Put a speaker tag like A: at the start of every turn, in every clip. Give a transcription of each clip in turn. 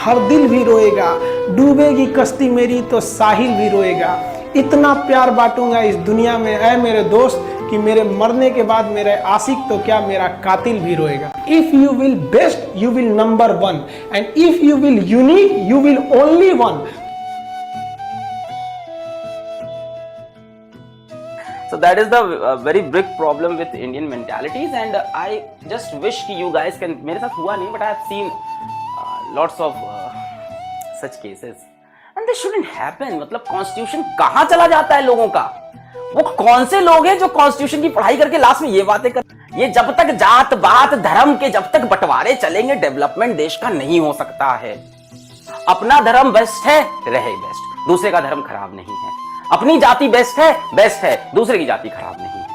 A: हर दिल भी रोएगा, डूबेगी कश्ती मेरी तो साहिल भी रोएगा। इतना प्यार बांटूंगा इस दुनिया में ऐ मेरे दोस्त कि मेरे मरने के बाद मेरे आशिक तो क्या मेरा कातिल भी रोएगा। If you will best you will number one, and if you will unique you will only one.
B: So that is the very big problem with Indian mentalities, and I just wish कि you guys can, मेरे साथ हुआ नहीं but I have seen lots of such cases and this shouldn't happen। मतलब constitution कहाँ चला जाता है लोगों का? वो कौन से लोग हैं जो कॉन्स्टिट्यूशन की पढ़ाई करके लास्ट में ये बातें कर, ये जब तक जात बात धर्म के जब तक बंटवारे चलेंगे डेवलपमेंट देश का नहीं हो सकता है। अपना धर्म बेस्ट है, रहे बेस्ट, दूसरे का धर्म खराब नहीं है। अपनी जाति बेस्ट है, दूसरे की जाति खराब नहीं है।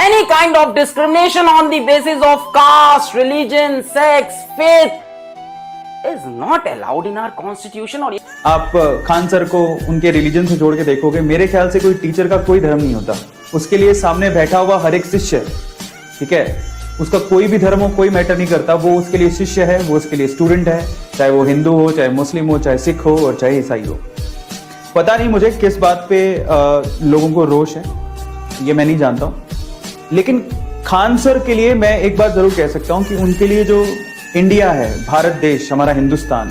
B: Any kind of discrimination on the basis of caste, religion, sex, faith is not allowed in our constitution। और
C: आप खान सर को उनके रिलीजन से जोड़ के देखोगे, मेरे ख्याल से कोई टीचर का कोई धर्म नहीं होता। उसके लिए सामने बैठा हुआ हर एक शिष्य, ठीक है, उसका कोई भी धर्म हो कोई मैटर नहीं करता, वो उसके लिए शिष्य है, वो उसके लिए स्टूडेंट है, चाहे वो हिंदू हो, चाहे मुस्लिम हो, चाहे सिख हो और चाहे ईसाई हो। पता नहीं मुझे किस बात पे लोगों को रोष है, ये मैं नहीं जानता हूं, लेकिन खान सर के लिए मैं एक बात जरूर कह सकता हूं कि उनके लिए जो इंडिया है, भारत देश, हमारा हिंदुस्तान,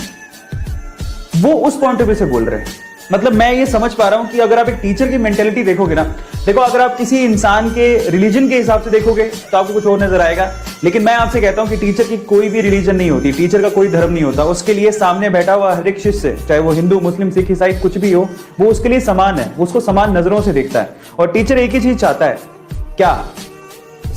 C: वो उस पॉइंट ऑफ व्यू से बोल रहे हैं। मतलब मैं ये समझ पा रहा हूं कि अगर आप एक टीचर की मेंटेलिटी देखोगे ना, देखो अगर आप किसी इंसान के रिलीजन के हिसाब से देखोगे तो आपको कुछ और नजर आएगा, लेकिन मैं आपसे कहता हूं कि टीचर की कोई भी रिलीजन नहीं होती, टीचर का कोई धर्म नहीं होता। उसके लिए सामने बैठा हुआ हर एक शिष्य, चाहे वो हिंदू, मुस्लिम, सिख, ईसाई कुछ भी हो, वो उसके लिए समान है, वो उसको समान नजरों से देखता है। और टीचर एक ही चीज चाहता है, क्या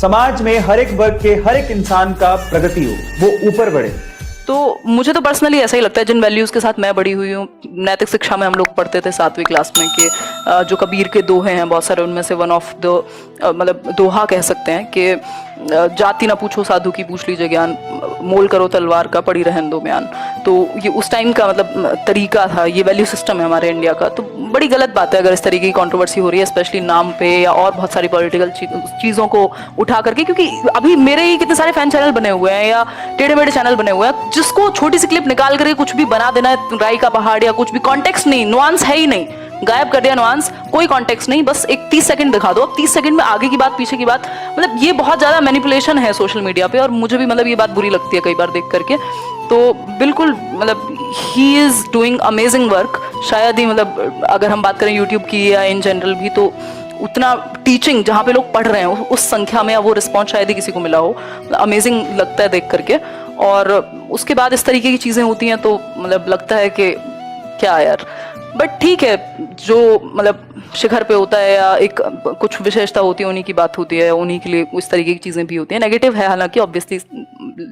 C: समाज में हर एक वर्ग के हर एक इंसान का प्रगति हो, वो ऊपर बढ़े।
D: तो मुझे तो पर्सनली ऐसा ही लगता है, जिन वैल्यूज़ के साथ मैं बड़ी हुई हूँ, नैतिक शिक्षा में हम लोग पढ़ते थे 7वीं क्लास में कि जो कबीर के दोहे हैं बहुत सारे, उनमें से वन ऑफ द मतलब दोहा कह सकते हैं कि जाति ना पूछो साधु की पूछ लीजिए ज्ञान, मोल करो तलवार का पड़ी रहन दो म्यान। तो ये उस टाइम का मतलब तरीका था, ये वैल्यू सिस्टम है हमारे इंडिया का। तो बड़ी गलत बात है अगर इस तरीके की कंट्रोवर्सी हो रही है, स्पेशली नाम पे या और बहुत सारी पॉलिटिकल चीज़ों को उठा करके, क्योंकि अभी मेरे ही कितने सारे फैन चैनल बने हुए हैं या टेढ़े मेढ़े चैनल बने हुए हैं, जिसको छोटी सी क्लिप निकाल करके कुछ भी बना देना है, राई का पहाड़ या कुछ भी, कॉन्टेक्स्ट नहीं, नुआंस है ही नहीं, गायब कर दिया नुआंस, कोई कॉन्टेक्स्ट नहीं, बस एक 30 सेकंड दिखा दो, अब 30 सेकंड में आगे की बात पीछे की बात, मतलब ये बहुत ज़्यादा मैनिपुलेशन है सोशल मीडिया पे, और मुझे भी मतलब ये बात बुरी लगती है कई बार देख करके। तो बिल्कुल मतलब he is doing amazing work. शायद ही मतलब अगर हम बात करें यूट्यूब की या इन जनरल भी, तो उतना टीचिंग जहाँ पे लोग पढ़ रहे हैं उस संख्या में वो रिस्पॉन्स शायद ही किसी को मिला हो। अमेजिंग लगता है देख करके। और उसके बाद इस तरीके की चीज़ें होती हैं तो मतलब लगता है कि क्या यार, बट ठीक है, जो मतलब शिखर पे होता है या एक कुछ विशेषता होती है उन्हीं की बात होती है, उन्हीं के लिए इस तरीके की चीज़ें भी होती हैं। नेगेटिव है हालांकि, ऑब्वियसली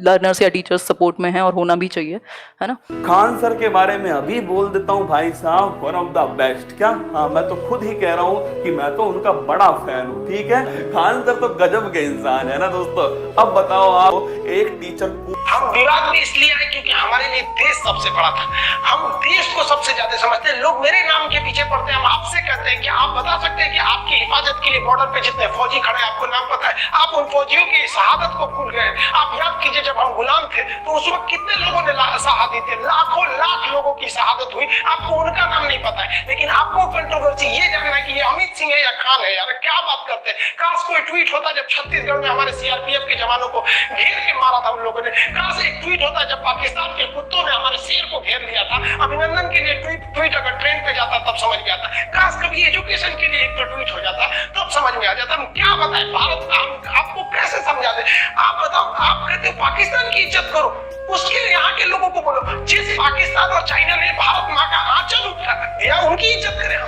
D: लर्नर्स या टीचर्स सपोर्ट में हैं और होना भी चाहिए, है ना।
E: खान सर के बारे में अभी बोल देता हूँ भाई साहब, वन ऑफ द बेस्ट। क्या हाँ, मैं तो खुद ही कह रहा हूँ कि मैं तो उनका बड़ा फैन हूँ, ठीक है। खान सर तो गजब के इंसान है ना दोस्तों। अब बताओ आप, एक टीचर
F: हम विवाद में इसलिए आए क्योंकि हमारे लिए देश सबसे बड़ा था, हम देश को सबसे ज्यादा समझते हैं। लोग मेरे नाम के पीछे पड़ते हैं, हम आपसे कहते हैं कि आप बता सकते हैं कि आपकी हिफाजत के लिए बॉर्डर पे जितने फौजी खड़े हैं, आपको नाम पता है? आप उन फौजियों की शहादत को भूल गए। आप याद कीजिए, जब हम गुलाम थे तो उस वक्त कितने लोगों ने शहादत दी, लाखों लाख लोगों की शहादत हुई, आपको उनका नाम नहीं पता है। लेकिन आपको कंट्रोवर्सी ये जानना है कि ये अमित सिंह है या खान है। यार क्या बात करते हैं। काश कोई ट्वीट होता जब छत्तीसगढ़ में हमारे सीआरपीएफ के जवानों को घेर के मारा था उन लोगों ने। काश एक ट्वीट होता जब पाकिस्तान के कुत्तों ने हमारे शेर को घेर लिया था। अभिनंदन के लिए ट्वीट अगर ट्रेन पे जाता तब समझ में आता। काश कभी एजुकेशन के लिए एक तो ट्वीट हो जाता तब समझ में आ जाता। हम क्या बताएं भारत का, हम आपको कैसे समझा दे। आप बताओ, आप कहते हो पाकिस्तान की इज्जत करो, उसके लिए यहाँ के लोगों को बोलो जिस पाकिस्तान और चाइना ने भारत माँ का आंचल उठा दिया उनकी इज्जत करें हम।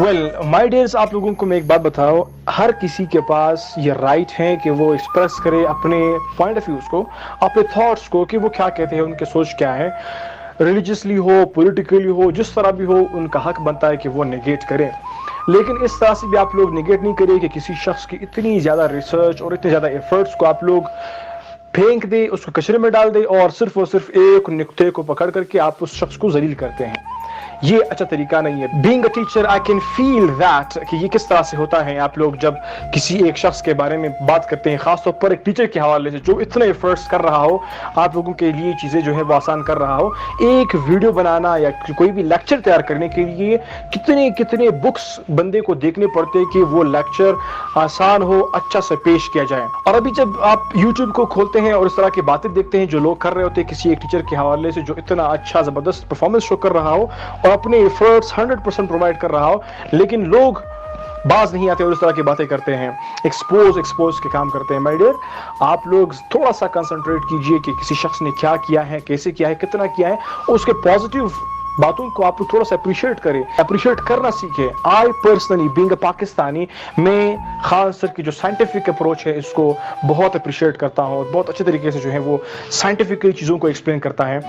A: वेल माय डियर्स, आप लोगों को मैं एक बात बताओ, हर किसी के पास ये राइट है कि वो एक्सप्रेस करे अपने पॉइंट ऑफ व्यूज को, अपने थॉट्स को, कि वो क्या कहते हैं, उनके सोच क्या है, रिलीजियसली हो, पॉलिटिकली हो, जिस तरह भी हो, उनका हक बनता है कि वो नेगेट करें। लेकिन इस तरह से भी आप लोग नेगेट नहीं करिए कि किसी शख्स की इतनी ज़्यादा रिसर्च और इतने ज़्यादा एफर्ट्स को आप लोग फेंक दे, उसको कचरे में डाल दे और सिर्फ एक नुक्ते को पकड़ करके आप उस शख्स को जलील करते हैं। ये अच्छा तरीका नहीं है। Being a teacher I can feel that कि ये किस तरह से होता है। आप लोग जब किसी एक शख्स के बारे में बात करते हैं, खासतौर पर एक टीचर के हवाले से जो इतने एफर्ट्स कर रहा हो, आप लोगों के लिए चीज़ें जो है वो आसान कर रहा हो, एक वीडियो बनाना या कोई भी लेक्चर तैयार करने के लिए कितने कितने बुक्स बंदे को देखने पड़ते हैं कि वो लेक्चर आसान हो, अच्छा से पेश किया जाए। और अभी जब आप यूट्यूब को खोलते हैं और इस तरह की बातें देखते हैं जो लोग कर रहे होते हैं किसी एक टीचर के हवाले से जो इतना अच्छा ज़बरदस्त परफॉर्मेंस शो कर रहा हो और अपने एफर्ट्स 100% प्रोवाइड कर रहा हो, लेकिन लोग बाज नहीं आते और इस तरह की बातें करते हैं, एक्सपोज के काम करते हैं। माय डियर, आप लोग थोड़ा सा कंसंट्रेट कीजिए कि किसी शख्स ने क्या किया है, कैसे किया है, कितना किया है, उसके पॉजिटिव बातों को आप थोड़ा सा अप्रिशिएट करें, अप्रिशिएट करना सीखें। I personally being a Pakistani, मैं खान सर की जो साइंटिफिक अप्रोच है इसको बहुत अप्रिशिएट करता हूँ और बहुत अच्छे तरीके से जो है वो साइंटिफिकली चीज़ों को एक्सप्लेन करता है।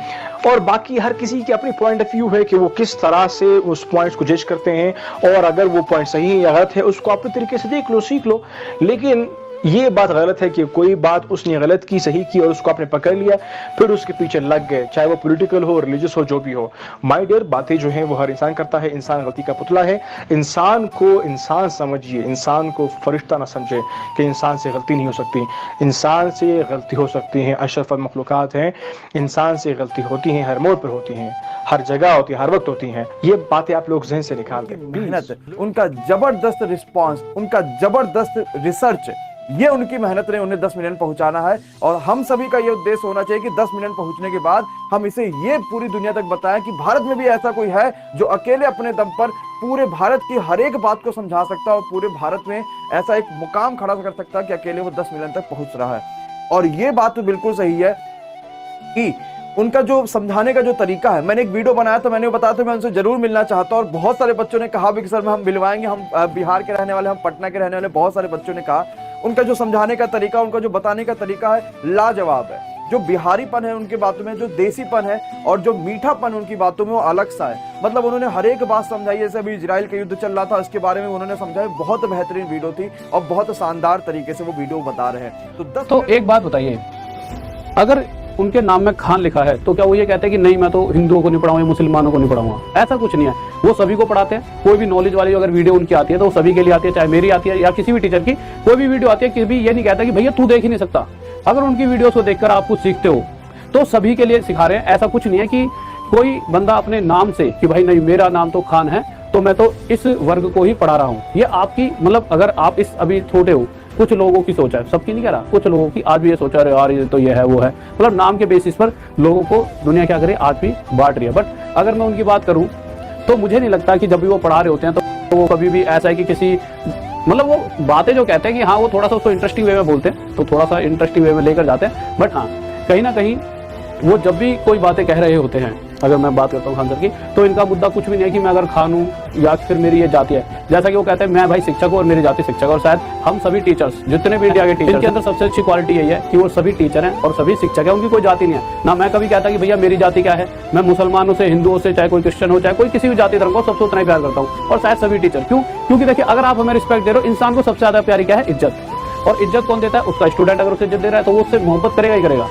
A: और बाकी हर किसी की अपनी पॉइंट ऑफ व्यू है कि वो किस तरह से उस पॉइंट्स को जज करते हैं, और अगर वो पॉइंट सही है या गलत है उसको अपने तरीके से देख लो, सीख लो। लेकिन ये बात गलत है कि कोई बात उसने गलत की, सही की और उसको आपने पकड़ लिया, फिर उसके पीछे लग गए, चाहे वो पॉलिटिकल हो, रिलीजियस हो, जो भी हो। माय डियर, बातें जो हैं वो हर इंसान करता है, इंसान गलती का पुतला है। इंसान को इंसान समझिए, इंसान को फरिश्ता ना समझे कि इंसान से गलती नहीं हो सकती। इंसान से गलती हो सकती है, अशरफुल मखलूकात हैं, इंसान से गलती होती हैं, हर मोड़ पर होती हैं, हर जगह होती है, हर वक्त होती हैं। ये बातें आप लोग जहन से निकाल दें।
G: मेहनत, उनका जबरदस्त रिस्पांस, उनका जबरदस्त रिसर्च, ये उनकी मेहनत ने उन्हें 10 मिलियन पहुंचाना है। और हम सभी का ये उद्देश्य होना चाहिए कि 10 मिलियन पहुंचने के बाद हम इसे ये पूरी दुनिया तक बताएं कि भारत में भी ऐसा कोई है जो अकेले अपने दम पर पूरे भारत की हर एक बात को समझा सकता है और पूरे भारत में ऐसा एक मुकाम खड़ा कर सकता है कि अकेले वो 10 मिलियन तक पहुंच रहा है। और ये बात तो बिल्कुल सही है कि उनका जो समझाने का जो तरीका है, मैंने एक वीडियो बनाया था, मैंने बताया था मैं उनसे जरूर मिलना चाहता हूँ। और बहुत सारे बच्चों ने कहा भी कि सर हम मिलवाएंगे, हम बिहार के रहने वाले, हम पटना के रहने वाले, बहुत सारे बच्चों ने कहा। उनका जो समझाने का तरीका, उनका जो बताने का तरीका है, लाजवाब है। जो बिहारीपन है उनकी बातों में, जो देसीपन है और जो मीठापन उनकी बातों में, वो अलग सा है। मतलब उन्होंने हर एक बात समझाई। जैसे अभी इजराइल का युद्ध चल रहा था, उसके बारे में उन्होंने समझाया। बहुत बेहतरीन वीडियो थी और बहुत शानदार तरीके से वो वीडियो बता रहे हैं।
H: तो एक बात बताइए, अगर उनके नाम में खान लिखा है तो क्या वो ये कहते हैं कि नहीं मैं तो हिंदुओं को नहीं पढ़ाऊंगा, मुसलमानों को नहीं पढ़ाऊंगा? ऐसा कुछ नहीं है, वो सभी को पढ़ाते हैं। कोई भी नॉलेज वाली अगर वीडियो उनकी आती है तो वो सभी के लिए आती है, चाहे मेरी आती है या किसी भी टीचर की कोई भी वीडियो आती है। किसी भी ये नहीं कहता कि भैया तू देख ही नहीं सकता। अगर उनकी वीडियो को देखकर आप कुछ सीखते हो तो सभी के लिए सिखा रहे हैं। ऐसा कुछ नहीं है कि कोई बंदा अपने नाम से कि भाई नहीं मेरा नाम तो खान है तो मैं तो इस वर्ग को ही पढ़ा रहा हूँ। ये आपकी मतलब अगर आप इस अभी छोटे हो, कुछ लोगों की सोच है, सबकी नहीं कह रहा, कुछ लोगों की आज भी ये सोचा रहे यार ये तो ये है वो है, मतलब नाम के बेसिस पर लोगों को दुनिया क्या करे आज भी बांट रही है। बट अगर मैं उनकी बात करूं तो मुझे नहीं लगता कि जब भी वो पढ़ा रहे होते हैं तो वो कभी भी ऐसा है कि किसी मतलब वो बातें जो कहते हैं कि हाँ वो थोड़ा सा उसको इंटरेस्टिंग वे में बोलते हैं तो थोड़ा सा इंटरेस्टिंग वे में लेकर जाते हैं। बट हाँ कहीं ना कहीं वो जब भी कोई बातें कह रहे होते हैं, अगर मैं बात करता हूँ खान सर की, तो इनका मुद्दा कुछ भी नहीं है कि मैं अगर खान हूँ या फिर मेरी ये जाति है। जैसा कि वो कहते हैं मैं भाई शिक्षक हूँ और मेरी जाति शिक्षक, और शायद हम सभी टीचर्स जितने भी इंडिया के टीचर, इनके अंदर सबसे अच्छी क्वालिटी यही है कि वो सभी टीचर हैं और सभी शिक्षक है, उनकी कोई जाति नहीं है। ना मैं कभी कहता कि भैया मेरी जाति क्या है, मैं मुसलमानों से, हिंदुओं से, चाहे कोई क्रिश्चियन हो, चाहे कोई किसी भी जाति धर्म को, सबसे उतना ही प्यार करता हूँ। और शायद सभी टीचर, क्यों? क्योंकि देखिए अगर आप हमें रिस्पेक्ट दे रहे हो, इंसान को सबसे ज्यादा प्यारी क्या है? इज्जत। और इज्जत कौन देता है? उसका स्टूडेंट। अगर उसे इज्जत दे रहा है तो वो उससे मोहब्बत करेगा ही करेगा।